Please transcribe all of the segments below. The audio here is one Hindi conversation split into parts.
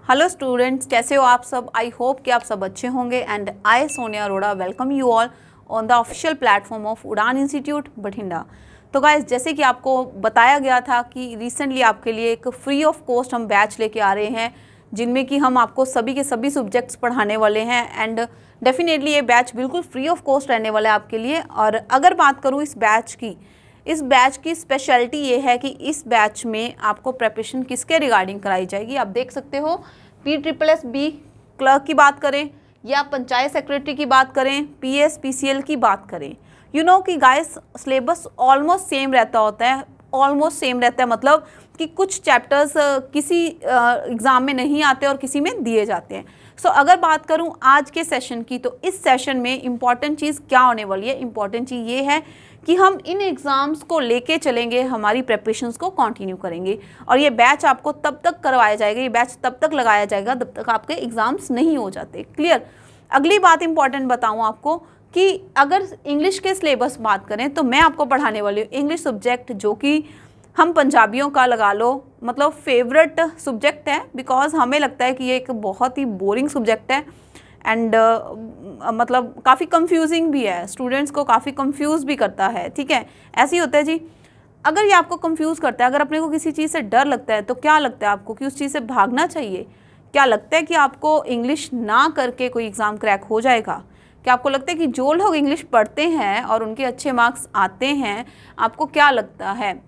हेलो स्टूडेंट्स, कैसे हो आप सब। आई होप कि आप सब अच्छे होंगे and I Sonia Arora welcome you all on the official platform of उड़ान इंस्टीट्यूट बठिंडा। तो गाइस, जैसे कि आपको बताया गया था कि रिसेंटली आपके लिए एक फ्री ऑफ कॉस्ट हम बैच लेके आ रहे हैं, जिनमें कि हम आपको सभी के सभी सब्जेक्ट्स पढ़ाने वाले हैं एंड डेफिनेटली ये बैच बिल्कुल फ्री ऑफ कॉस्ट रहने वाला है आपके लिए। और अगर बात करूँ इस बैच की स्पेशलिटी ये है कि इस बैच में आपको प्रिपरेशन किसके रिगार्डिंग कराई जाएगी। आप देख सकते हो, PSSB क्लर्क की बात करें या पंचायत सेक्रेटरी की बात करें, PS PCL की बात करें, यू नो कि गाइस सिलेबस ऑलमोस्ट सेम रहता होता है। ऑलमोस्ट सेम रहता है मतलब कि कुछ चैप्टर्स किसी एग्ज़ाम में नहीं आते और किसी में दिए जाते हैं। सो अगर बात करूं आज के सेशन की, तो इस सेशन में इम्पॉर्टेंट चीज़ क्या होने वाली है। इम्पॉर्टेंट चीज़ ये है कि हम इन एग्ज़ाम्स को लेके चलेंगे, हमारी प्रेपरेशंस को कंटिन्यू करेंगे और ये बैच आपको तब तक करवाया जाएगा, ये बैच तब तक लगाया जाएगा तब तक आपके एग्ज़ाम्स नहीं हो जाते। क्लियर। अगली बात इंपॉर्टेंट बताऊँ आपको कि अगर इंग्लिश के सिलेबस बात करें तो मैं आपको पढ़ाने वाली हूँ इंग्लिश सब्जेक्ट, जो कि हम पंजाबियों का लगा लो मतलब फेवरेट सब्जेक्ट है, बिकॉज हमें लगता है कि ये एक बहुत ही बोरिंग सब्जेक्ट है एंड मतलब काफ़ी कंफ्यूजिंग भी है, स्टूडेंट्स को काफ़ी कंफ्यूज भी करता है। ठीक है, ऐसे ही होता है जी। अगर ये आपको कंफ्यूज करता है, अगर अपने को किसी चीज़ से डर लगता है, तो क्या लगता है आपको कि उस चीज़ से भागना चाहिए? क्या लगता है कि आपको इंग्लिश ना करके कोई एग्ज़ाम क्रैक हो जाएगा? क्या आपको लगता है कि जो लोग इंग्लिश पढ़ते हैं और उनके अच्छे मार्क्स आते हैं, आपको क्या लगता है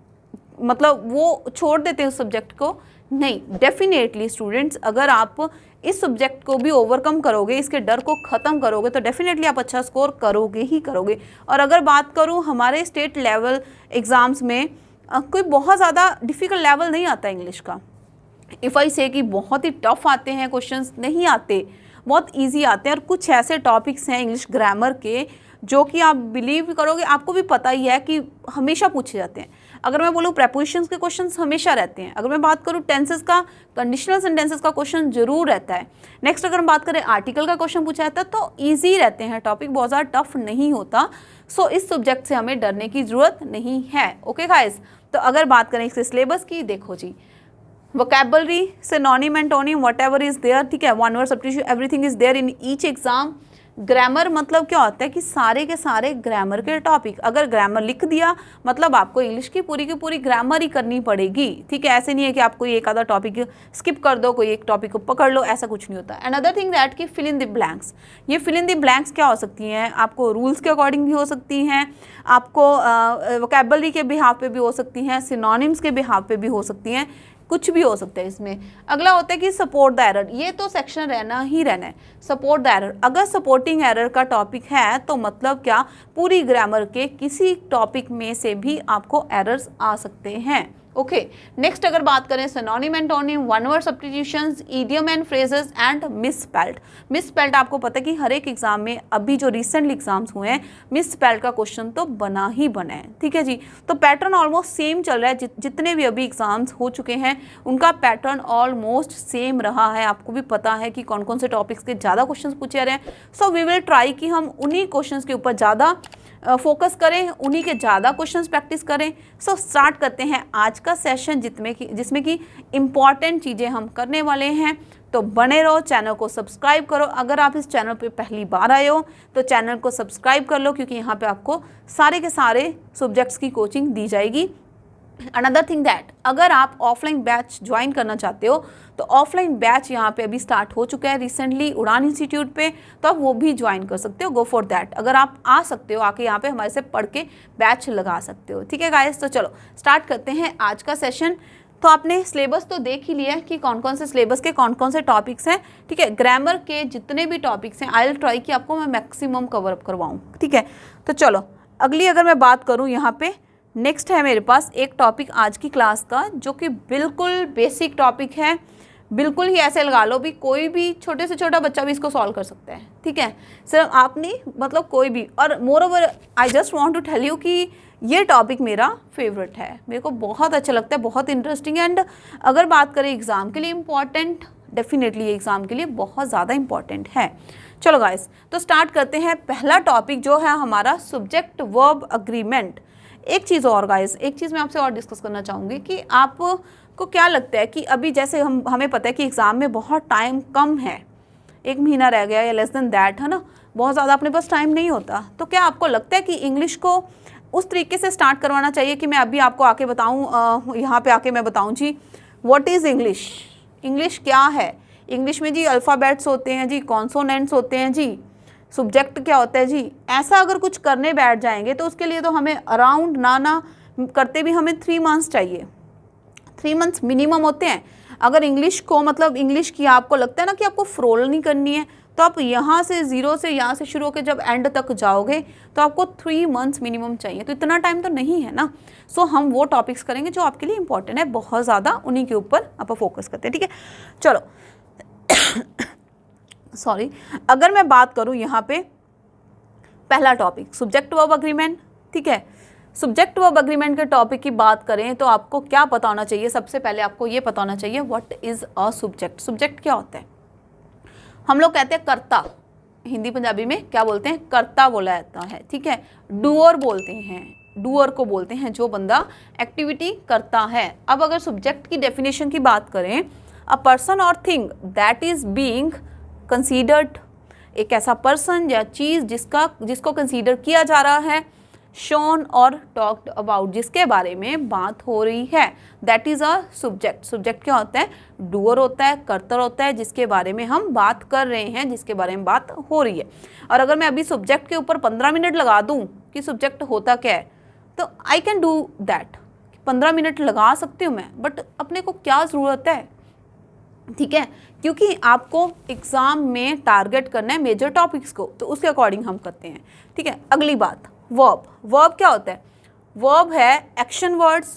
मतलब वो छोड़ देते हैं उस सब्जेक्ट को? नहीं, डेफिनेटली स्टूडेंट्स, अगर आप इस सब्जेक्ट को भी ओवरकम करोगे, इसके डर को ख़त्म करोगे, तो डेफिनेटली आप अच्छा स्कोर करोगे ही करोगे। और अगर बात करूं हमारे स्टेट लेवल एग्ज़ाम्स में कोई बहुत ज़्यादा डिफ़िकल्ट लेवल नहीं आता इंग्लिश का। इफ़ आई से कि बहुत ही टफ आते हैं क्वेश्चंस, नहीं आते, बहुत इजी आते हैं। और कुछ ऐसे टॉपिक्स हैं इंग्लिश ग्रामर के जो कि आप बिलीव करोगे, आपको भी पता ही है कि हमेशा पूछे जाते हैं। अगर मैं बोलूँ प्रेपोजिशंस के क्वेश्चंस हमेशा रहते हैं। अगर मैं बात करूँ टेंसेस का, कंडीशनल सेंटेंसेस का क्वेश्चन जरूर रहता है। नेक्स्ट अगर हम बात करें आर्टिकल का क्वेश्चन पूछा जाता है, तो ईजी रहते हैं, टॉपिक बहुत ज़्यादा टफ नहीं होता। सो इस सब्जेक्ट से हमें डरने की ज़रूरत नहीं है। ओके गाइस, तो अगर बात करें इसके सिलेबस की, देखो जी, vocabulary, synonym, antonym, whatever is there, ठीक है, one word substitute, everything is there in each exam. Grammar मतलब क्या होता है कि सारे के सारे ग्रामर के टॉपिक, अगर ग्रामर लिख दिया मतलब आपको इंग्लिश की पूरी ग्रामर ही करनी पड़ेगी। ठीक है, ऐसे नहीं है कि आप कोई एक आधा टॉपिक स्किप कर दो, कोई एक टॉपिक को पकड़ लो, ऐसा कुछ नहीं होता। अनदर थिंग दैट कि फिल इन द ब्लैंक्स, ये फिल इन द ब्लैंक्स क्या हो सकती हैं? आपको रूल्स के अकॉर्डिंग भी हो सकती हैं, आपको वोकैबुलरी के बिहाफ पे भी हो सकती हैं, सिनोनिम्स के बिहाफ पे भी हो सकती हैं, कुछ भी हो सकता है इसमें। अगला होता है कि सपोर्ट द एरर, ये तो सेक्शन रहना ही रहना है। सपोर्ट द एरर, अगर सपोर्टिंग एरर का टॉपिक है तो मतलब क्या, पूरी ग्रामर के किसी टॉपिक में से भी आपको एरर्स आ सकते हैं। ओके, नेक्स्ट अगर बात करें synonym, antonym, one word substitutions, idiom and phrases and misspelled. Misspelled आपको पता है कि हर एक एग्जाम में, अभी जो रिसेंटली एग्जाम्स हुए हैं, मिसस्पेल्ड का क्वेश्चन तो बना ही बना है। ठीक है जी, तो पैटर्न ऑलमोस्ट सेम चल रहा है। जितने भी अभी एग्जाम्स हो चुके हैं उनका पैटर्न ऑलमोस्ट सेम रहा है। आपको भी पता है कि कौन कौन से टॉपिक्स के ज़्यादा क्वेश्चन पूछे जा रहे हैं। सो वी विल ट्राई कि हम उन्हीं क्वेश्चन के ऊपर ज़्यादा फोकस करें, उन्हीं के ज़्यादा क्वेश्चंस प्रैक्टिस करें। सो स्टार्ट करते हैं आज का सेशन, जिसमें कि इम्पॉर्टेंट चीज़ें हम करने वाले हैं। तो बने रहो, चैनल को सब्सक्राइब करो। अगर आप इस चैनल पे पहली बार आए हो तो चैनल को सब्सक्राइब कर लो, क्योंकि यहाँ पे आपको सारे के सारे सब्जेक्ट्स की कोचिंग दी जाएगी। अनदर थिंग दैट, अगर आप ऑफलाइन बैच ज्वाइन करना चाहते हो तो ऑफलाइन बैच यहाँ पे अभी स्टार्ट हो चुका है रिसेंटली उड़ान इंस्टीट्यूट पे, तो आप वो भी ज्वाइन कर सकते हो। Go for that. अगर आप आ सकते हो, आके यहाँ पे हमारे से पढ़ के बैच लगा सकते हो। ठीक है गाइस, तो चलो स्टार्ट करते हैं आज का सेशन। तो आपने सिलेबस तो देख ही लिया है कि कौन कौन से सिलेबस के कौन कौन से टॉपिक्स हैं। ठीक है, ग्रामर के जितने भी टॉपिक्स हैं आई विल ट्राई कि आपको मैं मैक्सिमम कवर अप करवाऊँ। ठीक है, तो चलो अगली अगर मैं बात करूँ, यहाँ पे नेक्स्ट है मेरे पास एक टॉपिक आज की क्लास का, जो कि बिल्कुल बेसिक टॉपिक है। बिल्कुल ही ऐसे लगा लो भी, कोई भी छोटे से छोटा बच्चा भी इसको सॉल्व कर सकता है। ठीक है, सिर्फ आप नहीं, मतलब कोई भी। और moreover I just want to tell you कि ये टॉपिक मेरा फेवरेट है, मेरे को बहुत अच्छा लगता है, बहुत इंटरेस्टिंग। एंड अगर बात करें एग्ज़ाम के लिए इम्पॉर्टेंट, डेफिनेटली एग्ज़ाम के लिए बहुत ज़्यादा इंपॉर्टेंट है। चलो गाइस, तो स्टार्ट करते हैं। पहला टॉपिक जो है हमारा सब्जेक्ट वर्ब अग्रीमेंट। एक चीज़ और गाइस, एक चीज़ मैं आपसे और डिस्कस करना चाहूँगी कि आप आपको क्या लगता है कि अभी जैसे हमें पता है कि एग्ज़ाम में बहुत टाइम कम है, 1 महीना रह गया या लेस देन दैट, है ना, बहुत ज़्यादा अपने पास टाइम नहीं होता, तो क्या आपको लगता है कि इंग्लिश को उस तरीके से स्टार्ट करवाना चाहिए कि मैं अभी आपको आके बताऊँ, यहाँ पे आके मैं बताऊँ जी व्हाट इज़ इंग्लिश, इंग्लिश क्या है, इंग्लिश में जी अल्फ़ाबेट्स होते हैं जी, कॉन्सोनेंट्स होते हैं जी, सब्जेक्ट क्या होता है जी, ऐसा अगर कुछ करने बैठ जाएंगे तो उसके लिए तो हमें अराउंड ना करते भी हमें 3 मंथ्स चाहिए, 3 मंथ्स मिनिमम होते हैं। अगर इंग्लिश को मतलब इंग्लिश की आपको लगता है ना कि आपको फ्रोल नहीं करनी है, तो आप यहाँ से ज़ीरो से यहाँ से शुरू होकर जब एंड तक जाओगे तो आपको 3 मंथ्स मिनिमम चाहिए, तो इतना टाइम तो नहीं है ना। सो हम वो टॉपिक्स करेंगे जो आपके लिए इंपॉर्टेंट है, बहुत ज़्यादा उन्हीं के ऊपर आप फोकस करते हैं, ठीक है। चलो सॉरी, अगर मैं बात करूँ यहाँ पे पहला टॉपिक सब्जेक्ट वर्ब अग्रीमेंट, ठीक है। सब्जेक्ट वर्ब अग्रीमेंट के टॉपिक की बात करें तो आपको क्या पता होना चाहिए, सबसे पहले आपको ये पता होना चाहिए what is a subject. Subject क्या होता है? हम लोग कहते हैं कर्ता, हिंदी पंजाबी में क्या बोलते हैं, कर्ता बोला जाता है, ठीक है। डूअर बोलते हैं, डूअर को बोलते हैं जो बंदा एक्टिविटी करता है। अब अगर सब्जेक्ट की डेफिनेशन की बात करें, अ पर्सन और thing that is being considered, एक ऐसा पर्सन या चीज़ जिसको कंसीडर किया जा रहा है, शोन और टॉक्ड अबाउट, जिसके बारे में बात हो रही है, that is a subject. Subject क्या होता है? डूअर होता है, कर्ता होता है, जिसके बारे में हम बात कर रहे हैं, जिसके बारे में बात हो रही है। और अगर मैं अभी सब्जेक्ट के ऊपर 15 मिनट लगा दूं कि सब्जेक्ट होता क्या है, तो I can do that, 15 minute लगा सकती हूँ मैं, बट अपने को क्या ज़रूरत है, ठीक है, क्योंकि आपको एग्ज़ाम में टारगेट करना है मेजर टॉपिक्स को, तो उसके अकॉर्डिंग हम करते हैं, ठीक है। अगली बात वर्ब। वर्ब क्या होता है? वर्ब है एक्शन वर्ड्स,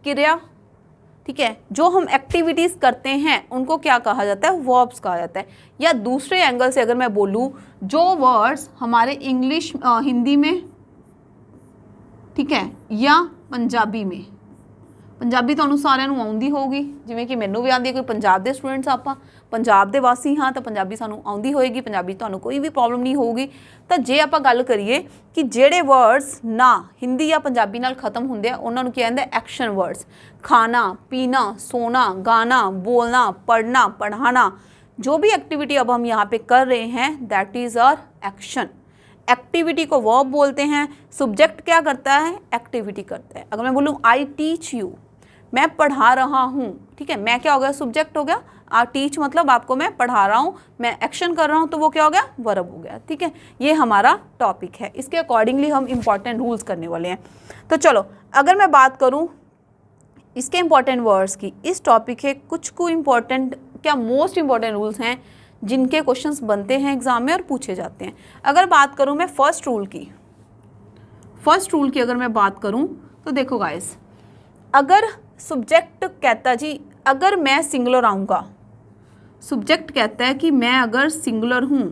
क्रिया, ठीक है, जो हम एक्टिविटीज़ करते हैं उनको क्या कहा जाता है? वर्ब्स कहा जाता है। या दूसरे एंगल से अगर मैं बोलूँ, जो वर्ड्स हमारे इंग्लिश हिंदी में, ठीक है, या पंजाबी में, पंजाबी ਤੁਹਾਨੂੰ ਸਾਰਿਆਂ ਨੂੰ ਆਉਂਦੀ ਹੋਊਗੀ, ਜਿਵੇਂ ਕਿ ਮੈਨੂੰ ਵੀ ਆਉਂਦੀ ਹੈ, ਕੋਈ ਪੰਜਾਬ ਦੇ ਸਟੂਡੈਂਟਸ ਆਪਾਂ ਪੰਜਾਬ ਦੇ ਵਾਸੀ ਹਾਂ ਤਾਂ ਪੰਜਾਬੀ ਸਾਨੂੰ ਆਉਂਦੀ ਹੋਏਗੀ, ਪੰਜਾਬੀ ਤੁਹਾਨੂੰ ਕੋਈ ਵੀ ਪ੍ਰੋਬਲਮ ਨਹੀਂ ਹੋਊਗੀ। ਤਾਂ ਜੇ ਆਪਾਂ ਗੱਲ ਕਰੀਏ ਕਿ ਜਿਹੜੇ ਵਰਡਸ ਨਾ ਹਿੰਦੀ ਜਾਂ ਪੰਜਾਬੀ ਨਾਲ ਖਤਮ ਹੁੰਦੇ ਆ ਉਹਨਾਂ ਨੂੰ ਕੀ ਕਹਿੰਦੇ? Action words. खाना, पीना, सोना, गाना, बोलना, पढ़ना, पढ़ाना, जो भी एक्टिविटी अब हम यहाँ पे कर रहे हैं that is our action. Activity को वर्ब बोलते हैं। सब्जेक्ट क्या करता है? एक्टिविटी करता है। अगर मैं बोलूँ आई टीच यू, मैं पढ़ा रहा हूँ, ठीक है, मैं क्या हो गया? सब्जेक्ट हो गया। टीच मतलब आपको मैं पढ़ा रहा हूँ, मैं एक्शन कर रहा हूँ, तो वो क्या हो गया? वर्ब हो गया, ठीक है। ये हमारा टॉपिक है, इसके अकॉर्डिंगली हम इंपॉर्टेंट रूल्स करने वाले हैं। तो चलो अगर मैं बात करूँ इसके इम्पॉर्टेंट वर्ड्स की, इस टॉपिक के कुछ इम्पॉर्टेंट क्या मोस्ट इम्पॉर्टेंट रूल्स हैं जिनके क्वेश्चंस बनते हैं एग्जाम में और पूछे जाते हैं। अगर बात करूं मैं फर्स्ट रूल की अगर मैं बात करूं तो देखो गाइस, अगर सब्जेक्ट कहता जी अगर मैं सिंगुलर आऊँगा, सब्जेक्ट कहता है कि मैं अगर सिंगुलर हूँ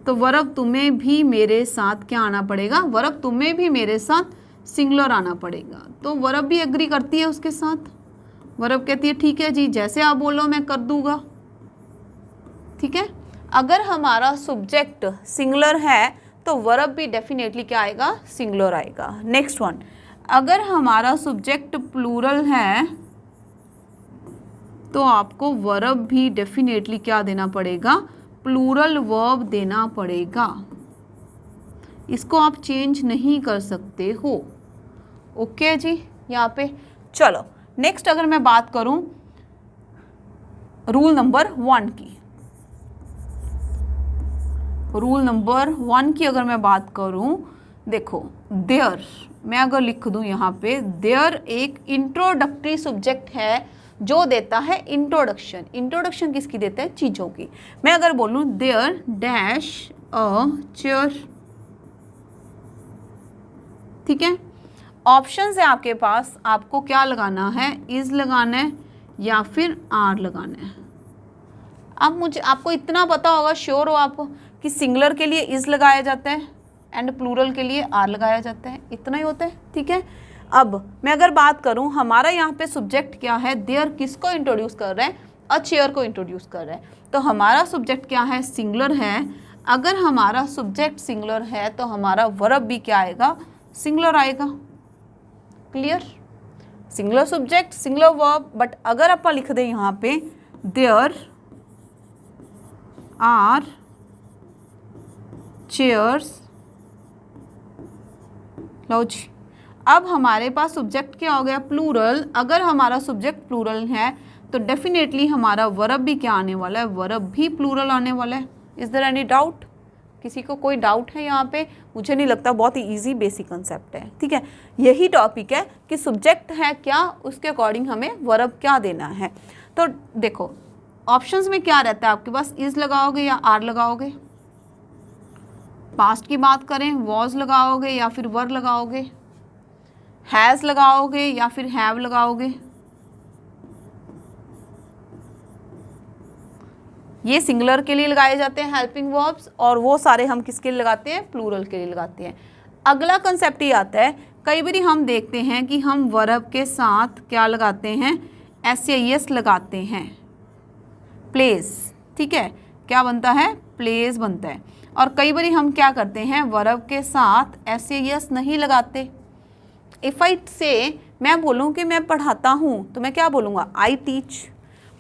तो वर्ब तुम्हें भी मेरे साथ क्या आना पड़ेगा? वर्ब तुम्हें भी मेरे साथ सिंगुलर आना पड़ेगा। तो वर्ब भी एग्री करती है उसके साथ। वर्ब कहती है ठीक है जी, जैसे आप बोलो मैं कर दूंगा, ठीक है। अगर हमारा सब्जेक्ट सिंगुलर है तो वर्ब भी डेफिनेटली क्या आएगा? सिंगुलर आएगा। नेक्स्ट वन, अगर हमारा सब्जेक्ट प्लूरल है तो आपको वर्ब भी डेफिनेटली क्या देना पड़ेगा? प्लूरल वर्ब देना पड़ेगा। इसको आप चेंज नहीं कर सकते हो। ओके जी, यहाँ पे चलो नेक्स्ट अगर मैं बात करूं रूल नंबर 1 की, रूल नंबर 1 की अगर मैं बात करूं, देखो देयर, मैं अगर लिख दूं यहाँ पे देयर एक इंट्रोडक्टरी सब्जेक्ट है जो देता है इंट्रोडक्शन। इंट्रोडक्शन किसकी देता है? चीज़ों की। मैं अगर बोलूँ देयर डैश अ चेयर, ठीक है। ऑप्शंस है आपके पास, आपको क्या लगाना है? इज़ लगाना है या फिर आर लगाना है। अब आपको इतना पता होगा, श्योर हो आप, कि सिंगुलर के लिए इज़ लगाया जाता है एंड प्लूरल के लिए आर लगाया जाता है, इतना ही होता है, ठीक है। अब मैं अगर बात करूं, हमारा यहाँ पे सब्जेक्ट क्या है? देयर किसको इंट्रोड्यूस कर रहा है? अ चेयर को इंट्रोड्यूस कर रहा है। तो हमारा सब्जेक्ट क्या है? सिंगुलर है। अगर हमारा सब्जेक्ट सिंगुलर है तो हमारा वर्ब भी क्या आएगा? सिंगुलर आएगा। Clear, singular subject singular verb, but अगर आप लिख दें यहाँ पे देयर आर चेयर्स, लो जी, अब हमारे पास सब्जेक्ट क्या हो गया, प्लूरल। अगर हमारा सब्जेक्ट प्लूरल है तो डेफिनेटली हमारा वर्ब भी क्या आने वाला है, वर्ब भी प्लूरल आने वाला है। इज देयर एनी डाउट, किसी को कोई डाउट है यहाँ पे? मुझे नहीं लगता, बहुत ही इजी बेसिक कंसेप्ट है, ठीक है। यही टॉपिक है कि सब्जेक्ट है क्या, उसके अकॉर्डिंग हमें वर्ब क्या देना है। तो देखो ऑप्शंस में क्या रहता है आपके पास, इज लगाओगे या आर लगाओगे, पास्ट की बात करें वॉज लगाओगे या फिर वर लगाओगे, हैज़ लगाओगे या फिर हैव लगाओगे। ये सिंगुलर के लिए लगाए जाते हैं हेल्पिंग वर्ब्स, और वो सारे हम किसके लिए लगाते हैं, प्लूरल के लिए लगाते हैं। अगला कंसेप्ट ये आता है, कई बार हम देखते हैं कि हम वर्ब के साथ क्या लगाते हैं, एस लगाते हैं, प्लेस, ठीक है, क्या बनता है, प्लेस बनता है। और कई बार हम क्या करते हैं, वर्ब के साथ एस नहीं लगाते। इफ़ आई से, मैं बोलूँ कि मैं पढ़ाता हूँ तो मैं क्या बोलूँगा, आई टीच।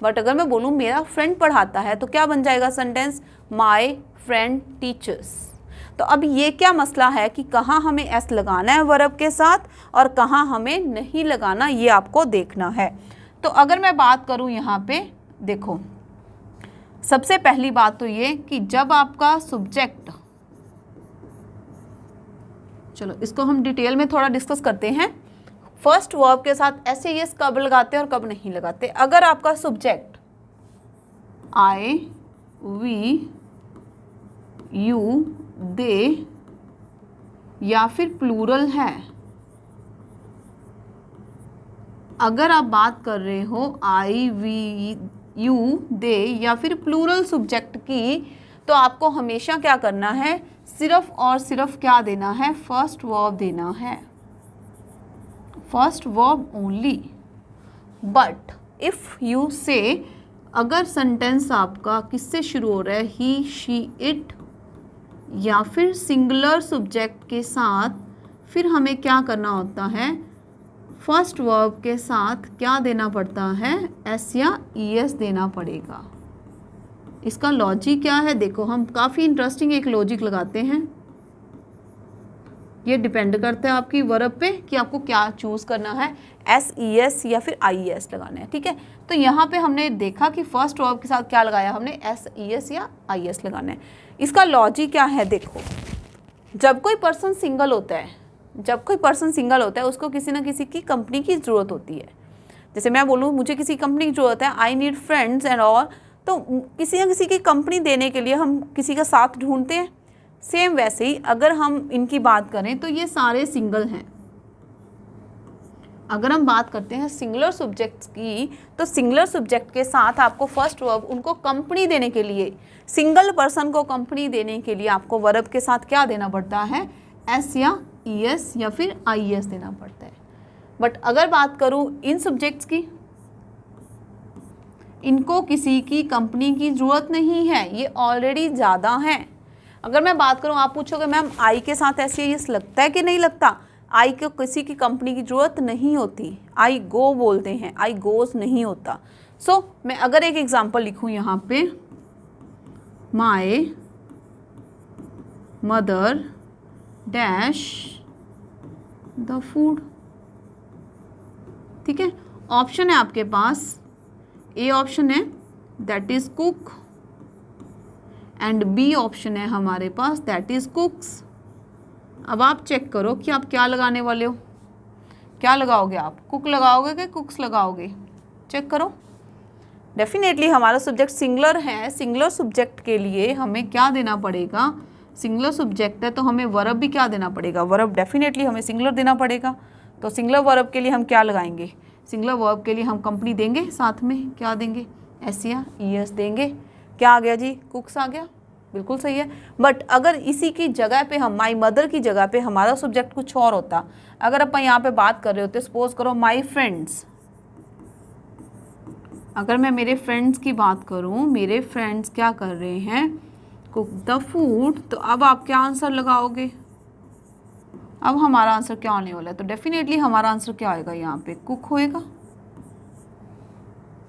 बट अगर मैं बोलूँ मेरा फ्रेंड पढ़ाता है तो क्या बन जाएगा सेंटेंस, माई फ्रेंड टीचर्स। तो अब ये क्या मसला है कि कहाँ हमें एस लगाना है वर्ब के साथ और कहाँ हमें नहीं लगाना, ये आपको देखना है। तो अगर मैं बात करूँ यहाँ पे, देखो सबसे पहली बात तो ये कि जब आपका सब्जेक्ट, चलो इसको हम डिटेल में थोड़ा डिस्कस करते हैं। फर्स्ट वर्ब के साथ एस कब लगाते हैं और कब नहीं लगाते। अगर आपका सब्जेक्ट आई, वी, यू, दे या फिर प्लूरल है, अगर आप बात कर रहे हो आई, वी, यू, दे या फिर प्लूरल सब्जेक्ट की, तो आपको हमेशा क्या करना है, सिर्फ और सिर्फ क्या देना है, फर्स्ट वर्ब देना है, first verb only. But if you से, अगर सेंटेंस आपका किससे शुरू हो रहा है, ही, शी, इट या फिर सिंगुलर सब्जेक्ट के साथ, फिर हमें क्या करना होता है, फर्स्ट वर्ब के साथ क्या देना पड़ता है, एस या ईएस देना पड़ेगा। इसका लॉजिक क्या है, देखो हम काफ़ी इंटरेस्टिंग एक लॉजिक लगाते हैं। ये डिपेंड करता है आपकी वर्ब पे कि आपको क्या चूज़ करना है, एस, ई एस या फिर आई एस लगाना है, ठीक है। तो यहाँ पे हमने देखा कि फर्स्ट वर्ब के साथ क्या लगाया हमने, एस, ई एस या आई एस लगाना है। इसका लॉजिक क्या है, देखो जब कोई पर्सन सिंगल होता है, जब कोई पर्सन सिंगल होता है उसको किसी ना किसी की कंपनी की ज़रूरत होती है। जैसे मैं बोलूँ मुझे किसी कंपनी की ज़रूरत है, I need friends and all, तो किसी ना किसी की कंपनी देने के लिए हम किसी का साथ ढूंढते हैं। सेम वैसे ही अगर हम इनकी बात करें तो ये सारे सिंगल हैं। अगर हम बात करते हैं सिंगुलर सब्जेक्ट्स की, तो सिंगुलर सब्जेक्ट के साथ आपको फर्स्ट वर्ब उनको कंपनी देने के लिए, सिंगल पर्सन को कंपनी देने के लिए आपको वर्ब के साथ क्या देना पड़ता है, एस या ई एस या फिर आई एस देना पड़ता है। बट अगर बात करूँ इन सब्जेक्ट्स की, इनको किसी की कंपनी की ज़रूरत नहीं है, ये ऑलरेडी ज़्यादा हैं। अगर मैं बात करूँ, आप पूछोगे मैम आई के साथ एस या एस लगता है कि नहीं लगता, आई को किसी की कंपनी की ज़रूरत नहीं होती, आई गो बोलते हैं, आई गोज़ नहीं होता। सो मैं अगर एक एग्जांपल लिखूँ यहाँ पे, my mother dash the food, ठीक है। ऑप्शन है आपके पास, ए ऑप्शन है that is cook and B option है हमारे पास दैट इज़ कुक्स। अब आप चेक करो कि आप क्या लगाने वाले हो, क्या लगाओगे आप, कुक लगाओगे कि कुक्स लगाओगे, चेक करो। डेफिनेटली हमारा सब्जेक्ट सिंगुलर है, सिंगुलर सब्जेक्ट के लिए हमें क्या देना पड़ेगा, सिंगुलर सब्जेक्ट है तो हमें वर्ब भी क्या देना पड़ेगा, वर्ब डेफिनेटली हमें सिंगुलर देना पड़ेगा। तो सिंगुलर वर्ब के लिए हम क्या लगाएंगे, सिंगुलर वर्ब के लिए हम कंपनी देंगे, साथ में क्या देंगे, एस या ई एस देंगे। क्या आ गया जी, कुक्स आ गया, बिल्कुल सही है। बट अगर इसी की जगह पे हम, माई मदर की जगह पे हमारा सब्जेक्ट कुछ और होता, अगर अपन यहाँ पे बात कर रहे होते, सपोज करो माई फ्रेंड्स, अगर मैं मेरे फ्रेंड्स की बात करूँ, मेरे फ्रेंड्स क्या कर रहे हैं, कुक द फूड, तो अब आप क्या आंसर लगाओगे, अब हमारा आंसर क्या होने वाला है, तो डेफिनेटली हमारा आंसर क्या आएगा, यहाँ पे कुक होएगा।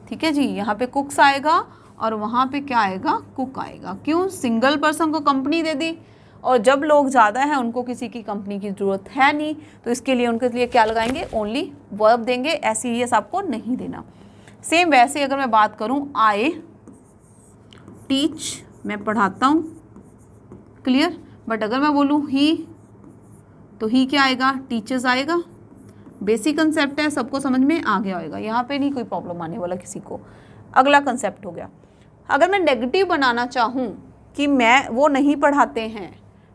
ठीक है जी, यहाँ पे कुक्स आएगा और वहाँ पे क्या आएगा, कुक आएगा। क्यों, सिंगल पर्सन को कंपनी दे दी, और जब लोग ज़्यादा हैं उनको किसी की कंपनी की ज़रूरत है नहीं, तो इसके लिए उनके लिए क्या लगाएंगे, ओनली वर्ब देंगे, एस आपको नहीं देना। सेम वैसे अगर मैं बात करूँ, आई टीच, मैं पढ़ाता हूँ, क्लियर। बट अगर मैं बोलूँ ही, तो ही क्या आएगा, टीचर्स आएगा। बेसिक कंसेप्ट है, सबको समझ में आ गया होगा, यहाँ पे नहीं कोई प्रॉब्लम आने वाला किसी को। अगला कंसेप्ट हो गया, अगर मैं नेगेटिव बनाना चाहूँ कि मैं, वो नहीं पढ़ाते हैं,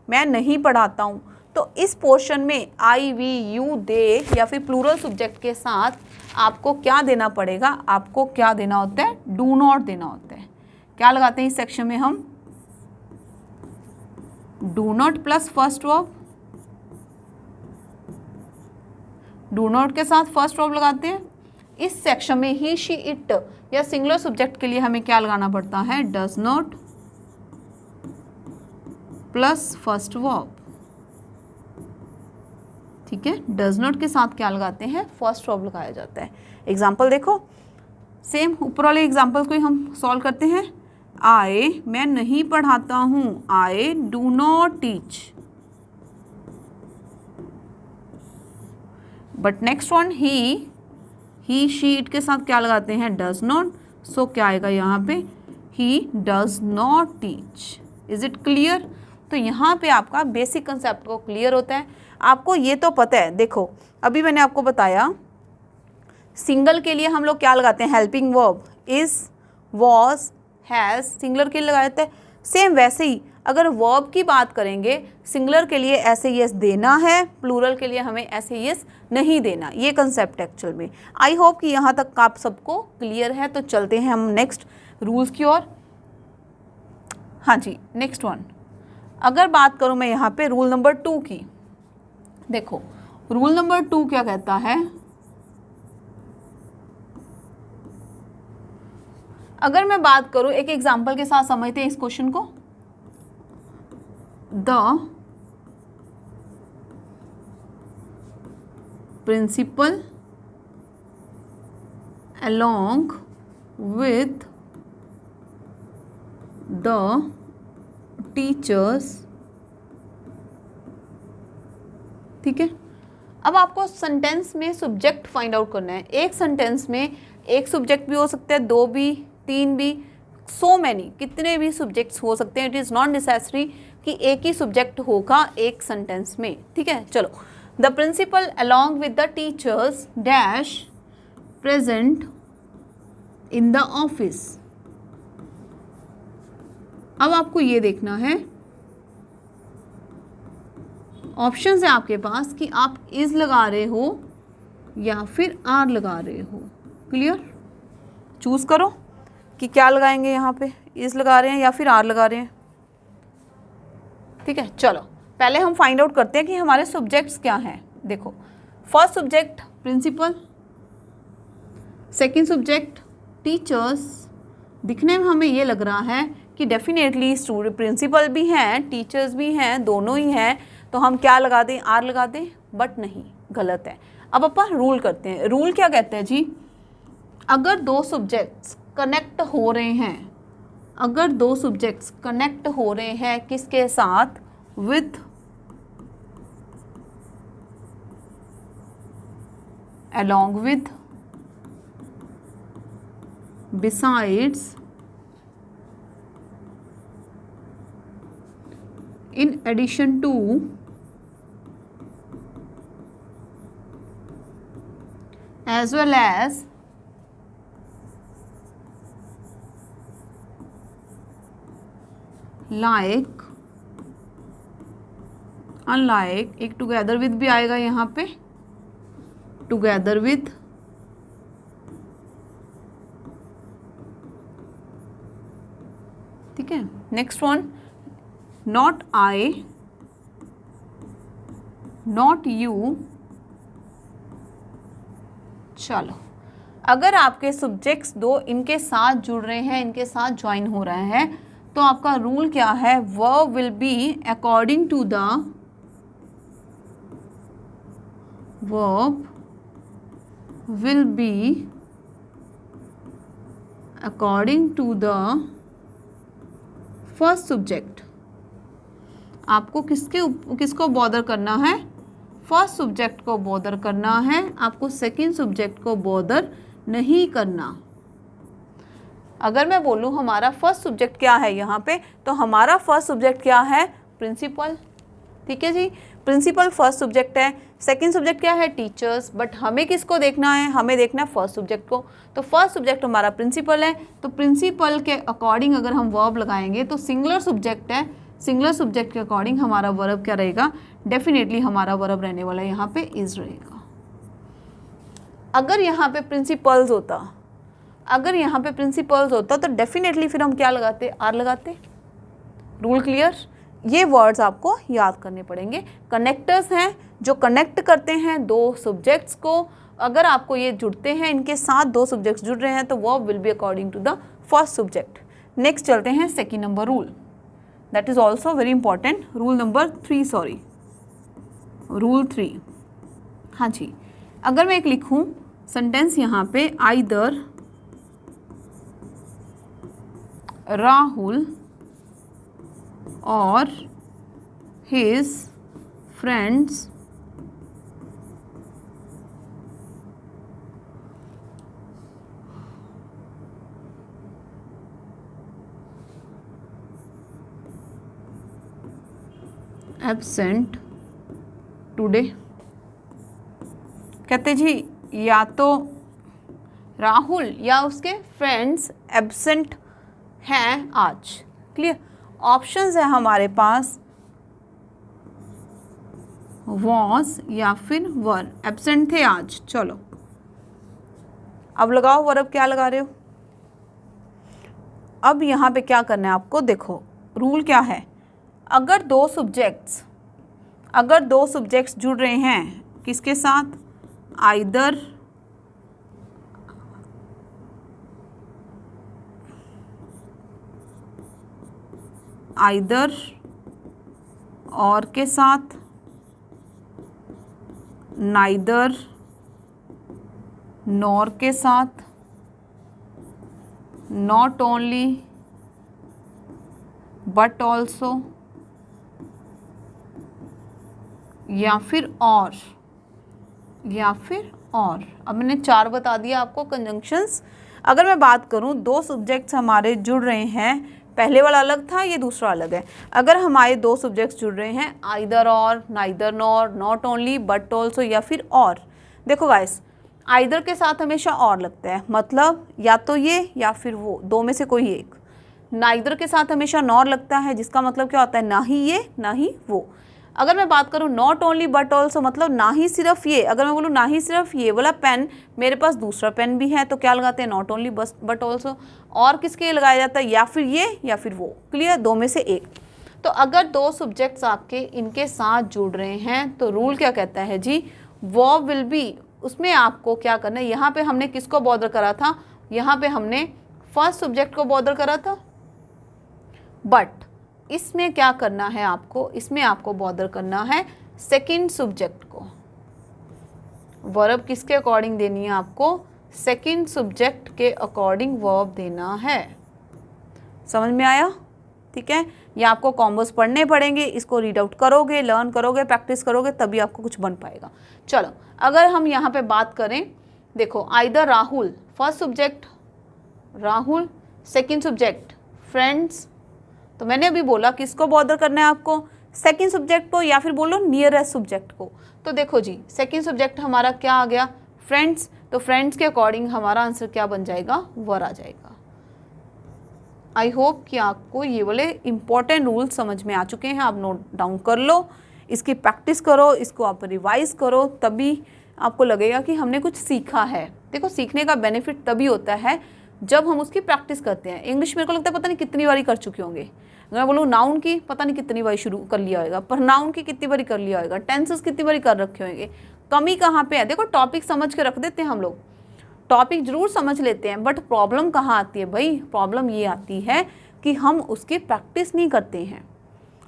मैं नहीं पढ़ाता हूँ, तो इस पोर्शन में आई वी यू दे या फिर प्लूरल सब्जेक्ट के साथ आपको क्या देना पड़ेगा, आपको क्या देना होता है, डू नॉट देना होता है। क्या लगाते हैं इस सेक्शन में हम, do not plus first verb, do not के साथ फर्स्ट वर्ब लगाते हैं। इस सेक्शन में ही शी इट या सिंगुलर सब्जेक्ट के लिए हमें क्या लगाना पड़ता है, does not plus first verb. ठीक है, डज नॉट के साथ क्या लगाते हैं, फर्स्ट वर्ब लगाया जाता है। एग्जाम्पल देखो, सेम ऊपर वाले एग्जाम्पल को ही हम सॉल्व करते हैं। आई, मैं नहीं पढ़ाता हूँ, I do not teach. But next one, he she it के साथ क्या लगाते हैं, डज नॉट। सो क्या आएगा यहाँ पे, he does not teach. Is it clear. तो यहाँ पे आपका बेसिक कंसेप्ट को क्लियर होता है। आपको ये तो पता है, देखो अभी मैंने आपको बताया सिंगल के लिए हम लोग क्या लगाते हैं, helping verb, is, was, has, singular के लिए लगाए थे। सेम वैसे ही अगर वर्ब की बात करेंगे, सिंगुलर के लिए ऐसे यस देना है, प्लूरल के लिए हमें ऐसे यस नहीं देना। ये कंसेप्ट एक्चुअल में, आई होप कि यहाँ तक आप सबको क्लियर है। तो चलते हैं हम नेक्स्ट रूल्स की ओर। हाँ जी, नेक्स्ट वन, अगर बात करूँ मैं यहाँ पे रूल नंबर 2 की, देखो रूल नंबर 2 क्या कहता है, अगर मैं बात करूं, एक एग्जांपल के साथ समझते हैं इस क्वेश्चन को। The principal along with the teachers। ठीक है, अब आपको सेंटेंस में सब्जेक्ट फाइंड आउट करना है। एक सेंटेंस में एक सब्जेक्ट भी हो सकता है, 2 भी, 3 भी, सो मैनी, कितने भी सब्जेक्ट्स हो सकते हैं। इट इज़ नॉट नेसेसरी कि एक ही सब्जेक्ट होगा एक सेंटेंस में। ठीक है, चलो, the principal along with the teachers dash present in the office. अब आपको ये देखना है, ऑप्शंस है आपके पास कि आप इज लगा रहे हो या फिर आर लगा रहे हो। क्लियर, चूज करो कि क्या लगाएंगे। यहाँ पे इज लगा रहे हैं या फिर आर लगा रहे हैं। ठीक है, चलो पहले हम फाइंड आउट करते हैं कि हमारे सब्जेक्ट्स क्या हैं। देखो, first subject principal, second subject teachers. दिखने में हमें ये लग रहा है कि डेफिनेटली स्टूडेंट प्रिंसिपल भी हैं, टीचर्स भी हैं, दोनों ही हैं, तो हम क्या लगा दें, आर लगा दें। बट नहीं, गलत है। अब अपन रूल करते हैं। रूल क्या कहते हैं जी, अगर 2 सब्जेक्ट्स कनेक्ट हो रहे हैं, अगर 2 सब्जेक्ट्स कनेक्ट हो रहे हैं किसके साथ, with along with, besides, in addition to, as well as, like, unlike, एक टुगेदर विद भी आएगा यहाँ पे, टुगेदर विद, ठीक है। Next one, not I, not you. चलो, अगर आपके सब्जेक्ट्स 2 इनके साथ जुड़ रहे हैं, इनके साथ ज्वाइन हो रहे हैं, तो आपका रूल क्या है, verb will be according to the verb will be according to the first subject। आपको किसको बॉदर करना है? फर्स्ट सब्जेक्ट को बॉदर करना है, आपको सेकंड सब्जेक्ट को बॉदर नहीं करना। अगर मैं बोलूँ हमारा फर्स्ट सब्जेक्ट क्या है यहाँ पे, तो हमारा फर्स्ट सब्जेक्ट क्या है? प्रिंसिपल। ठीक है जी, प्रिंसिपल फर्स्ट सब्जेक्ट है। सेकंड सब्जेक्ट क्या है? टीचर्स। बट हमें किसको देखना है? हमें देखना है फर्स्ट सब्जेक्ट को। तो फर्स्ट सब्जेक्ट हमारा प्रिंसिपल है, तो प्रिंसिपल के अकॉर्डिंग अगर हम वर्ब लगाएंगे तो सिंगुलर सब्जेक्ट है, सिंगुलर सब्जेक्ट के अकॉर्डिंग हमारा वर्ब क्या रहेगा? डेफिनेटली हमारा वर्ब रहने वाला है यहाँ पे इज रहेगा। अगर यहाँ पे प्रिंसिपल्स होता तो डेफिनेटली फिर हम क्या लगाते? आर लगाते। Rule clear? ये वर्ड्स आपको याद करने पड़ेंगे। कनेक्टर्स हैं जो कनेक्ट करते हैं दो सब्जेक्ट्स को। अगर आपको ये जुड़ते हैं, इनके साथ दो सब्जेक्ट्स जुड़ रहे हैं, तो verb will be according to the first subject. Next चलते हैं second number rule, that is also very important. Rule number 3, rule 3। हाँ जी, अगर मैं एक लिखूं सेंटेंस यहाँ पे, आइदर राहुल और his friends absent today। कहते जी या तो राहुल या उसके फ्रेंड्स एब्सेंट हैं आज। क्लियर? ऑप्शंस है हमारे पास वॉज या फिर वर। एब्सेंट थे आज। चलो अब लगाओ वर्ब, क्या लगा रहे हो? अब यहाँ पे क्या करना है आपको? देखो रूल क्या है, अगर दो सब्जेक्ट्स जुड़ रहे हैं किसके साथ? आइदर और के साथ, नाइदर नॉर के साथ, नॉट ओनली बट ऑल्सो, या फिर और। अब मैंने 4 बता दिया आपको कंजंक्शंस। अगर मैं बात करूं, दो सब्जेक्ट्स हमारे जुड़ रहे हैं, पहले वाला अलग था, ये दूसरा अलग है। अगर हमारे दो सब्जेक्ट्स जुड़ रहे हैं, आइदर और, neither nor, not only but also या फिर और। देखो गाइस, आइदर के साथ हमेशा और लगता है, मतलब या तो ये या फिर वो, दो में से कोई एक। नाइदर के साथ हमेशा नॉर लगता है, जिसका मतलब क्या होता है? ना ही ये ना ही वो। अगर मैं बात करूँ नॉट ओनली बट ऑल्सो, मतलब ना ही सिर्फ ये। अगर मैं बोलूँ ना ही सिर्फ ये वाला पेन, मेरे पास दूसरा पेन भी है, तो क्या लगाते हैं? Not only but also. और किसके लगाया जाता है? या फिर ये या फिर वो। क्लियर? दो में से एक। तो अगर दो सब्जेक्ट्स आपके इनके साथ जुड़ रहे हैं, तो रूल क्या कहता है जी? वर्ब विल बी, उसमें आपको क्या करना है? यहाँ पे हमने किसको बॉदर करा था? यहाँ पे हमने फर्स्ट सब्जेक्ट को बॉदर करा था, बट इसमें क्या करना है आपको? इसमें आपको बॉदर करना है सेकंड सब्जेक्ट को। वर्ब किसके अकॉर्डिंग देनी है आपको? सेकंड सब्जेक्ट के अकॉर्डिंग वर्ब देना है। समझ में आया? ठीक है, ये आपको कॉम्बोस पढ़ने पड़ेंगे, इसको रीड आउट करोगे, लर्न करोगे, प्रैक्टिस करोगे, तभी आपको कुछ बन पाएगा। चलो अगर हम यहाँ पे बात करें, देखो either Rahul, first subject Rahul, second subject friends. तो मैंने अभी बोला किसको बॉदर करना है आपको? सेकंड सब्जेक्ट को, या फिर बोलो नियरेस्ट सब्जेक्ट को। तो देखो जी, सेकंड सब्जेक्ट हमारा क्या आ गया? फ्रेंड्स। तो फ्रेंड्स के अकॉर्डिंग हमारा आंसर क्या बन जाएगा? वर आ जाएगा। आई होप कि आपको ये वाले इंपॉर्टेंट रूल समझ में आ चुके हैं। आप नोट डाउन कर लो, इसकी प्रैक्टिस करो, इसको आप रिवाइज करो, तभी आपको लगेगा कि हमने कुछ सीखा है। देखो सीखने का बेनिफिट तभी होता है जब हम उसकी प्रैक्टिस करते हैं। इंग्लिश मेरे को लगता है पता नहीं कितनी बारी कर चुके होंगे। अगर मैं बोलूँ नाउन की पता नहीं कितनी बारी शुरू कर लिया होगा, प्रनाउन की कितनी बारी कर लिया होगा, टेंसेस कितनी बारी कर रखे होंगे। कमी कहाँ पे है? देखो टॉपिक समझ के रख देते हैं हम लोग, टॉपिक जरूर समझ लेते हैं, बट प्रॉब्लम कहाँ आती है भाई? प्रॉब्लम ये आती है कि हम उसकी प्रैक्टिस नहीं करते हैं।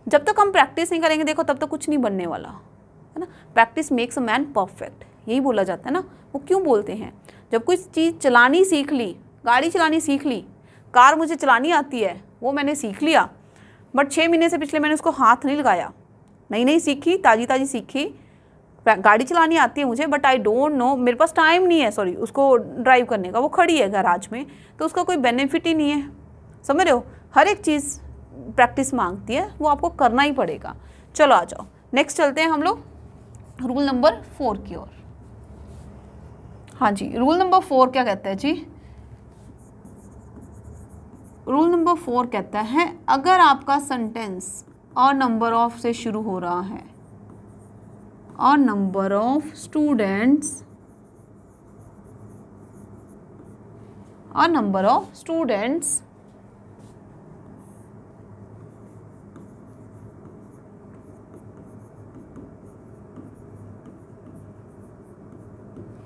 जब तक हम प्रैक्टिस नहीं करेंगे देखो तब तक कुछ नहीं बनने वाला है ना। Practice makes a man perfect. यही बोला जाता है ना, वो क्यों बोलते हैं? जब कोई चीज़ चलानी सीख ली, गाड़ी चलानी सीख ली, कार मुझे चलानी आती है, वो मैंने सीख लिया, बट 6 महीने से पिछले मैंने उसको हाथ नहीं लगाया, नई सीखी, ताज़ी सीखी, गाड़ी चलानी आती है मुझे, बट आई डोंट नो, मेरे पास टाइम नहीं है सॉरी उसको ड्राइव करने का, वो खड़ी है गैराज में, तो उसका कोई बेनिफिट ही नहीं है। समझ रहे हो? हर एक चीज़ प्रैक्टिस मांगती है, वो आपको करना ही पड़ेगा। चलो आ जाओ, नेक्स्ट चलते हैं हम लोग रूल नंबर 4 की ओर। हाँ जी, रूल नंबर 4 क्या कहता है जी? रूल नंबर 4 कहता है अगर आपका सेंटेंस अ नंबर ऑफ से शुरू हो रहा है, a number of students, a number of students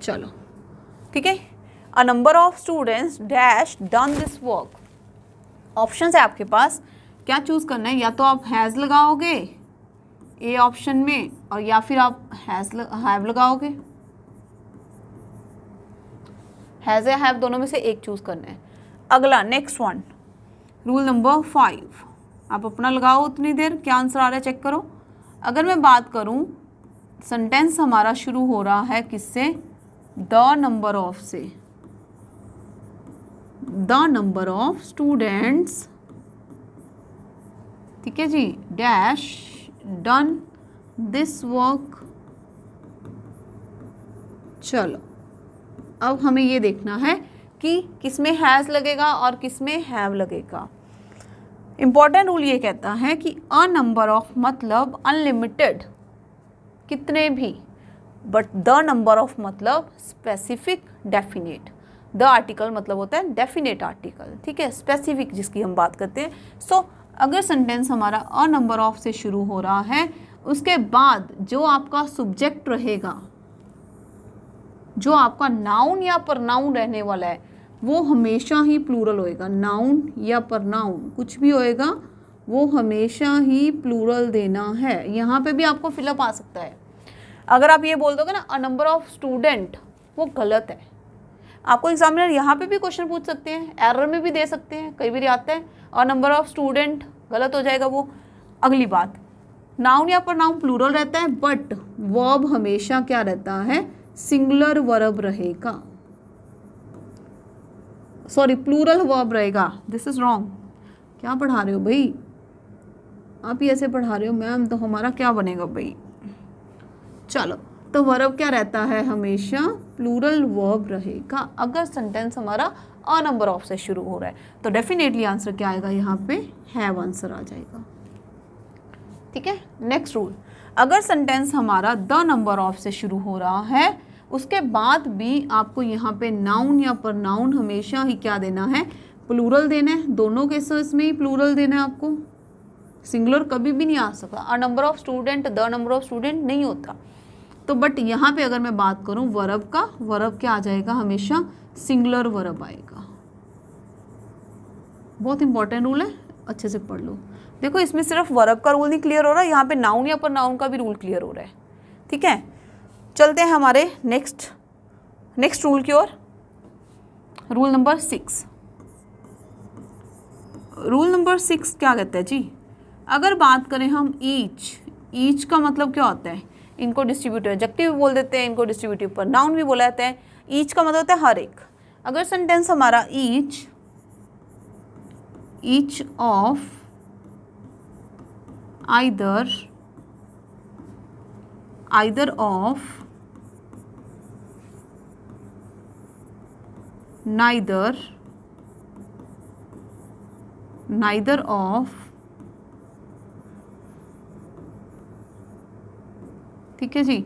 चलो ठीक है, a number of students dash done this work. Option है आपके पास, क्या चूज करना है? या तो आप हैज़ लगाओगे ए ऑप्शन में, और या फिर आप हैव लगाओगे। हैज़ या हैव दोनों में से एक चूज करना है। अगला नेक्स्ट वन, रूल नंबर 5, आप अपना लगाओ उतनी देर, क्या आंसर आ रहा है चेक करो। अगर मैं बात करूं, सेंटेंस हमारा शुरू हो रहा है किससे? द नंबर ऑफ से, द नंबर ऑफ स्टूडेंट्स, ठीक है जी, डैश डन दिस वर्क। चलो अब हमें ये देखना है कि किसमें हैज़ लगेगा और किसमें हैव लगेगा। इंपॉर्टेंट रूल ये कहता है कि अ नंबर ऑफ मतलब अनलिमिटेड, कितने भी, बट द नंबर ऑफ मतलब स्पेसिफिक डेफिनेट। द आर्टिकल मतलब होता है डेफिनेट आर्टिकल, ठीक है, स्पेसिफिक जिसकी हम बात करते हैं। सो अगर सेंटेंस हमारा अ नंबर ऑफ से शुरू हो रहा है, उसके बाद जो आपका सब्जेक्ट रहेगा, जो आपका नाउन या प्रनाउन रहने वाला है, वो हमेशा ही प्लूरल होएगा। नाउन या प्रनाउन कुछ भी होएगा, वो हमेशा ही प्लूरल देना है। यहाँ पे भी आपको फिलअप आ सकता है। अगर आप ये बोल दोगे ना अ नंबर ऑफ स्टूडेंट, वो गलत है। आपको एग्जामिनर यहाँ पे भी क्वेश्चन पूछ सकते हैं, एरर में भी दे सकते हैं, कई बार आता है अ नंबर ऑफ स्टूडेंट, गलत हो जाएगा वो। अगली बात, नाउन या प्रनाउन प्लूरल रहता है, बट वर्ब हमेशा क्या रहता है? सिंगुलर वर्ब रहेगा, सॉरी प्लूरल वर्ब रहेगा। This is wrong. क्या पढ़ा रहे हो भाई आप? ही ऐसे पढ़ा रहे हो मैम, तो हमारा क्या बनेगा भाई? चलो, तो वर्ब क्या रहता है? हमेशा प्लूरल वर्ब रहेगा अगर सेंटेंस हमारा अ नंबर ऑफ से शुरू हो रहा है। तो डेफिनेटली आंसर क्या आएगा? यहाँ पे हैव आंसर आ जाएगा, ठीक है। नेक्स्ट रूल, अगर सेंटेंस हमारा द नंबर ऑफ से शुरू हो रहा है, उसके बाद भी आपको यहाँ पे नाउन या प्रनाउन हमेशा ही क्या देना है? प्लूरल देना है। दोनों केसेस में ही प्लूरल देना है आपको, सिंगुलर कभी भी नहीं आ सकता। A number of student, the number of student नहीं होता। तो बट यहाँ पे अगर मैं बात करूँ वर्ब का, वर्ब क्या आ जाएगा? हमेशा सिंगुलर वर्ब आएगा। बहुत इंपॉर्टेंट रूल है, अच्छे से पढ़ लो। देखो इसमें सिर्फ वर्ब का रूल नहीं क्लियर हो रहा, यहाँ पे नाउन या प्रनाउन का भी रूल क्लियर हो रहा है, ठीक है। चलते हैं हमारे नेक्स्ट रूल की ओर, रूल नंबर 6। रूल नंबर 6 क्या कहता है जी? अगर बात करें हम ईच का मतलब क्या होता है? इनको डिस्ट्रीब्यूटिव एडजेक्टिव बोल देते हैं, इनको डिस्ट्रीब्यूटिव प्रनाउन भी बोला जाता है। ईच का मतलब होता है हर एक। अगर सेंटेंस हमारा each of either of, neither of, ठीक है जी।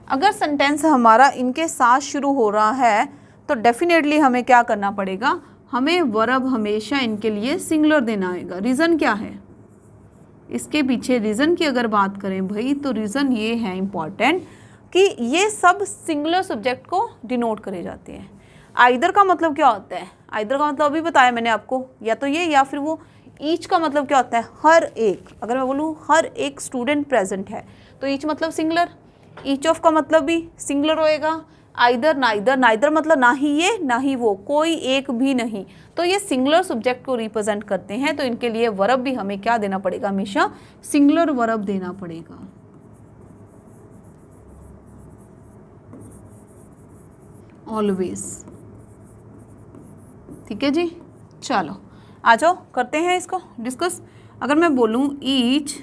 अगर सेंटेंस हमारा इनके साथ शुरू हो रहा है तो डेफिनेटली हमें क्या करना पड़ेगा? हमें वर्ब हमेशा इनके लिए सिंगुलर देना आएगा। रीज़न क्या है इसके पीछे? रीज़न की अगर बात करें भाई, तो रीज़न ये है इम्पॉर्टेंट कि ये सब सिंगुलर सब्जेक्ट को डिनोट करे जाते हैं। आइदर का मतलब क्या होता है? आइदर का मतलब अभी बताया मैंने आपको, या तो ये या फिर वो। ईच का मतलब क्या होता है? हर एक। अगर मैं बोलूँ हर एक स्टूडेंट प्रेजेंट है, तो ईच मतलब सिंगुलर। ईच ऑफ का मतलब भी सिंगुलर होएगा। आइदर नाइदर, नाइदर मतलब ना ही ये ना ही वो, कोई एक भी नहीं, तो ये सिंगुलर सब्जेक्ट को रिप्रेजेंट करते हैं, तो इनके लिए वर्ब भी हमें क्या देना पड़ेगा, हमेशा सिंगुलर वर्ब देना पड़ेगा। ऑलवेज। ठीक है जी, चलो आ जाओ करते हैं इसको डिस्कस। अगर मैं बोलूं each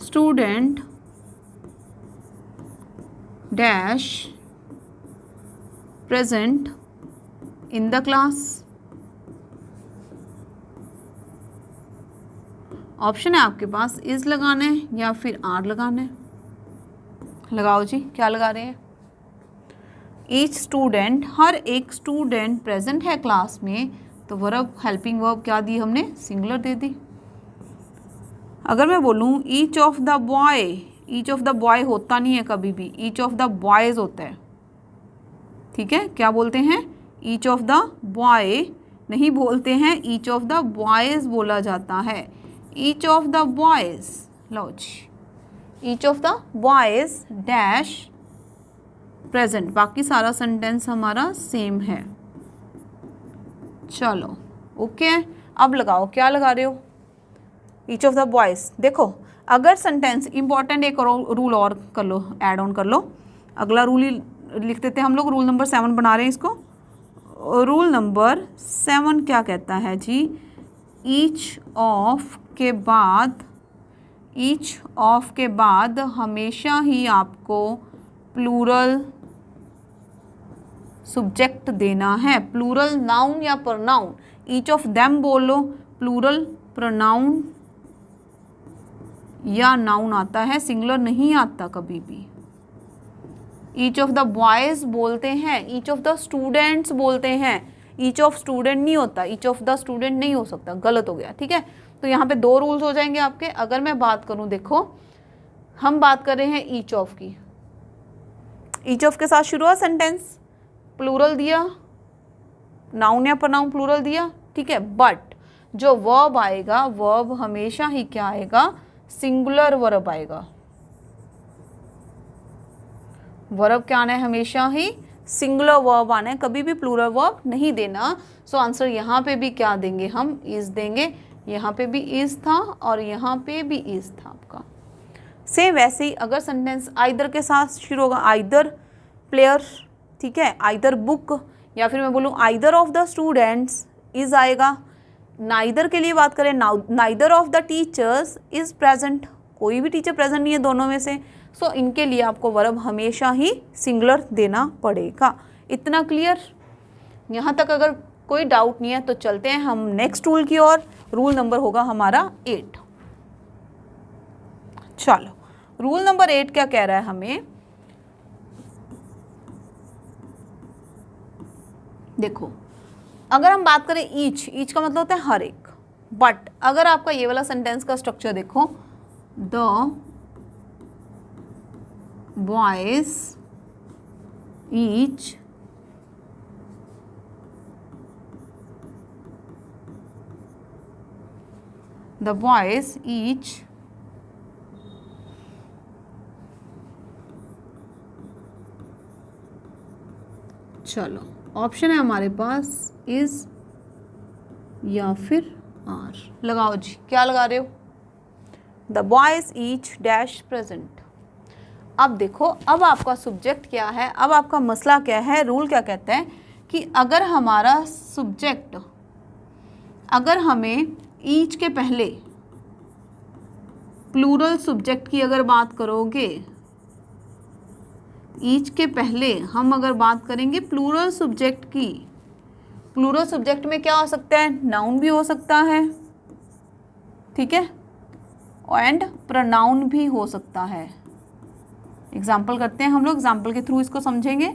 student dash present in the class, option है आपके पास इज लगाना है या फिर आर लगाना है। लगाओ जी, क्या लगा रहे हैं। ईच स्टूडेंट, हर एक स्टूडेंट प्रेजेंट है क्लास में, तो वर्ब हेल्पिंग वर्ब क्या दी हमने, सिंगुलर दे दी। अगर मैं बोलूँ each of the boy, each of the boy होता नहीं है कभी भी, ईच ऑफ द बॉयज होता है। ठीक है, क्या बोलते हैं, ईच ऑफ द बॉय नहीं बोलते हैं, ईच ऑफ द बॉयज बोला जाता है। ईच ऑफ द बॉयज, लो जी, each of the boys dash present, बाकी सारा सेंटेंस हमारा सेम है। चलो ओके, अब लगाओ, क्या लगा रहे हो, ईच ऑफ द बॉयज। देखो अगर सेंटेंस इंपॉर्टेंट, एक रूल और कर लो, ऐड ऑन कर लो, अगला रूल ही लिख देते हैं हम लोग, रूल नंबर 7 बना रहे हैं इसको। रूल नंबर 7 क्या कहता है जी, ईच ऑफ के बाद, ईच ऑफ के बाद हमेशा ही आपको प्लूरल सब्जेक्ट देना है, प्लूरल नाउन या प्रोनाउन। ईच ऑफ देम बोलो, प्लूरल प्रोनाउन या नाउन आता है, सिंगुलर नहीं आता कभी भी। ईच ऑफ द बॉयज बोलते हैं, ईच ऑफ द स्टूडेंट्स बोलते हैं, ईच ऑफ स्टूडेंट नहीं होता, ईच ऑफ द स्टूडेंट नहीं हो सकता, गलत हो गया। ठीक है, तो यहाँ पे 2 रूल्स हो जाएंगे आपके। अगर मैं बात करूँ, देखो हम बात कर रहे हैं ईच ऑफ की, ईच ऑफ के साथ शुरू हुआ सेंटेंस, प्लूरल दिया, नाउन या प्रोनाउन प्लूरल दिया, ठीक है, बट जो वर्ब आएगा, वर्ब हमेशा ही क्या आएगा, सिंगुलर वर्ब आएगा। वर्ब क्या आना है, हमेशा ही सिंगुलर वर्ब आना है, कभी भी प्लूरल वर्ब नहीं देना। सो आंसर यहाँ पे भी क्या देंगे हम, इज देंगे। यहाँ पे भी इज था और यहाँ पे भी इज था आपका। सेम वैसे ही अगर सेंटेंस आइदर के साथ शुरू होगा, आइदर प्लेयर, ठीक है, आइदर बुक, या फिर मैं बोलूँ either of the students, is आएगा। नाइदर के लिए बात करें, neither of the teachers is present, कोई भी टीचर प्रेजेंट नहीं है दोनों में से। सो इनके लिए आपको वर्ब हमेशा ही सिंगुलर देना पड़ेगा। इतना क्लियर, यहाँ तक अगर कोई डाउट नहीं है तो चलते हैं हम नेक्स्ट रूल की ओर। रूल नंबर होगा हमारा 8। चलो रूल नंबर 8 क्या कह रहा है हमें, देखो अगर हम बात करें ईच, ईच का मतलब होता है हर एक, बट अगर आपका ये वाला सेंटेंस का स्ट्रक्चर देखो, the boys each the boys each चलो ऑप्शन है हमारे पास इज या फिर आर। लगाओ जी, क्या लगा रहे हो, the boys each dash present. अब देखो, अब आपका सब्जेक्ट क्या है, अब आपका मसला क्या है, रूल क्या कहता है कि अगर हमारा सब्जेक्ट, अगर हमें ईच के पहले प्लूरल सब्जेक्ट की अगर बात करोगे, ईच के पहले हम अगर बात करेंगे प्लूरल सब्जेक्ट की, प्लूरल सब्जेक्ट में क्या हो सकता है, नाउन भी हो सकता है, ठीक है, एंड प्रोनाउन भी हो सकता है। एग्जाम्पल करते हैं हम लोग, एग्जाम्पल के थ्रू इसको समझेंगे।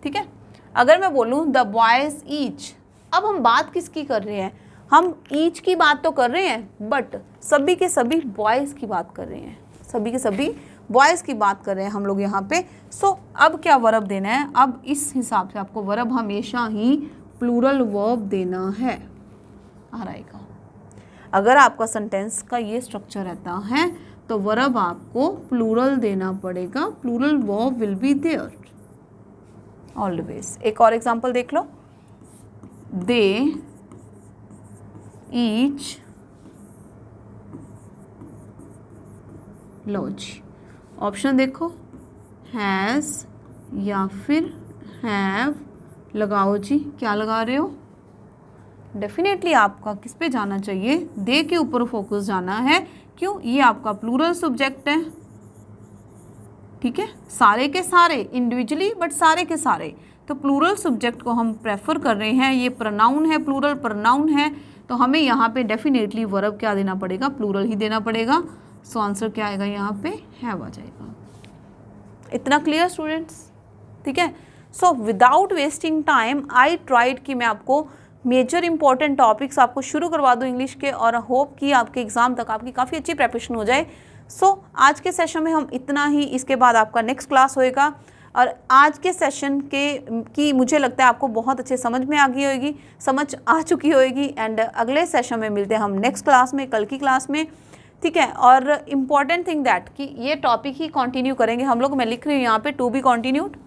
ठीक है, अगर मैं बोलूँ द बॉयज ईच, अब हम बात किसकी कर रहे हैं, हम ईच की बात तो कर रहे हैं बट सभी के सभी बॉयज़ की बात कर रहे हैं, सभी के सभी बॉयज़ की बात कर रहे हैं हम लोग यहाँ पे। सो अब क्या वर्ब देना है, अब इस हिसाब से आपको वर्ब हमेशा ही प्लूरल वर्ब देना है। आ रहेगा, अगर आपका सेंटेंस का ये स्ट्रक्चर रहता है तो वर्ब आपको प्लूरल देना पड़ेगा, plural verb will be there always. एक और एग्जांपल देख लो, दे ईच, लो जी ऑप्शन देखो, हैज़ या फिर हैव, लगाओ जी, क्या लगा रहे हो? डेफिनेटली आपका किस पे जाना चाहिए? दे के ऊपर फोकस जाना है। क्यों? ये आपका प्लूरल सब्जेक्ट है, ठीक है, सारे के सारे इंडिविजुअली बट सारे के सारे, तो प्लूरल सब्जेक्ट को हम प्रेफर कर रहे हैं। ये प्रोनाउन है, प्लूरल प्रोनाउन है, तो हमें यहाँ पे डेफिनेटली वर्ब क्या देना पड़ेगा? प्लूरल ही देना पड़ेगा। सो आंसर क्या आएगा यहाँ पे? हैव आ जाएगा। इतना क्लियर स्टूडेंट्स? ठीक है। So without wasting time I tried कि मैं आपको मेजर इंपॉर्टेंट टॉपिक्स आपको शुरू करवा दूँ इंग्लिश के, और होप कि आपके एग्ज़ाम तक आपकी काफ़ी अच्छी प्रिपरेशन हो जाए। सो आज के सेशन में हम इतना ही, इसके बाद आपका नेक्स्ट क्लास होएगा। और आज के सेशन की मुझे लगता है आपको बहुत अच्छे समझ में आ गई होगी, समझ आ चुकी होगी। एंड अगले सेशन में मिलते हैं हम नेक्स्ट क्लास में, कल की क्लास में, ठीक है। और इम्पॉर्टेंट थिंग दैट कि ये टॉपिक ही कंटिन्यू करेंगे हम लोग। मैं लिख रही हूँ यहाँ पे टू बी कंटिन्यूड।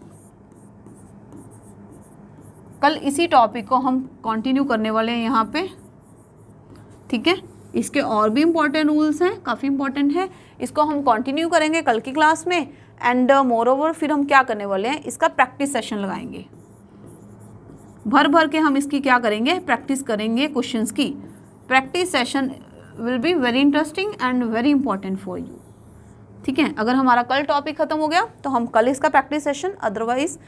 कल इसी टॉपिक को हम कंटिन्यू करने वाले हैं यहाँ पे, ठीक है। इसके और भी इम्पॉर्टेंट रूल्स हैं, काफ़ी इम्पॉर्टेंट है, इसको हम कंटिन्यू करेंगे कल की क्लास में। एंड मोर ओवर फिर हम क्या करने वाले हैं, इसका प्रैक्टिस सेशन लगाएंगे, भर भर के हम इसकी क्या करेंगे, प्रैक्टिस करेंगे क्वेश्चंस की। Practice session will be very interesting and very important for you, ठीक है। अगर हमारा कल टॉपिक ख़त्म हो गया तो हम कल इसका प्रैक्टिस सेशन, अदरवाइज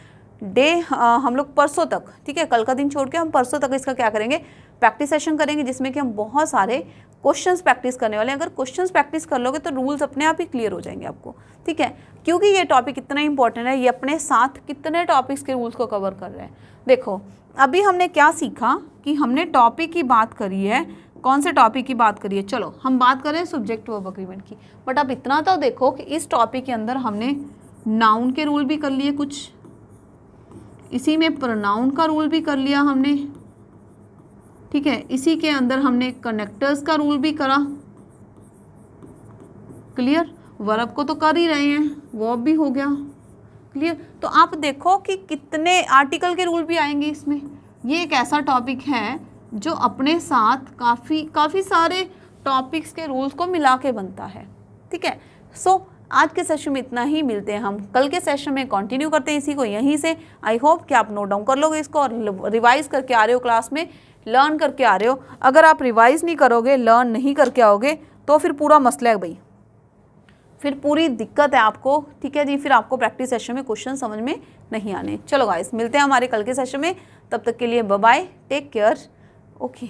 डे हम लोग परसों तक, ठीक है, कल का दिन छोड़ के हम परसों तक इसका क्या करेंगे, प्रैक्टिस सेशन करेंगे, जिसमें कि हम बहुत सारे क्वेश्चंस प्रैक्टिस करने वाले हैं। अगर क्वेश्चंस प्रैक्टिस कर लोगे तो रूल्स अपने आप ही क्लियर हो जाएंगे आपको, ठीक है। क्योंकि ये टॉपिक इतना इंपॉर्टेंट है, ये अपने साथ कितने टॉपिक्स के रूल्स को कवर कर रहे हैं। देखो अभी हमने क्या सीखा कि हमने टॉपिक की बात करी है, कौन से टॉपिक की बात करी है, चलो हम बात करें सब्जेक्ट वर्ब एग्रीमेंट की। बट अब इतना तो देखो कि इस टॉपिक के अंदर हमने नाउन के रूल भी कर लिए कुछ, इसी में प्रोनाउन का रूल भी कर लिया हमने, ठीक है, इसी के अंदर हमने कनेक्टर्स का रूल भी करा, क्लियर। वर्ब को तो कर ही रहे हैं, वर्ब भी हो गया, क्लियर। तो आप देखो कि कितने आर्टिकल के रूल भी आएंगे इसमें। ये एक ऐसा टॉपिक है जो अपने साथ काफ़ी सारे टॉपिक्स के रूल्स को मिला के बनता है, ठीक है। सो आज के सेशन में इतना ही, मिलते हैं हम कल के सेशन में, कंटिन्यू करते हैं इसी को यहीं से। आई होप कि आप नोट डाउन कर लोगे इसको और रिवाइज करके आ रहे हो, क्लास में लर्न करके आ रहे हो। अगर आप रिवाइज नहीं करोगे, लर्न नहीं करके आओगे तो फिर पूरा मसला है भाई, फिर पूरी दिक्कत है आपको, ठीक है जी। फिर आपको प्रैक्टिस सेशन में क्वेश्चन समझ में नहीं आने। चलो गाइस, मिलते हैं हमारे कल के सेशन में, तब तक के लिए bye bye, take care, okay.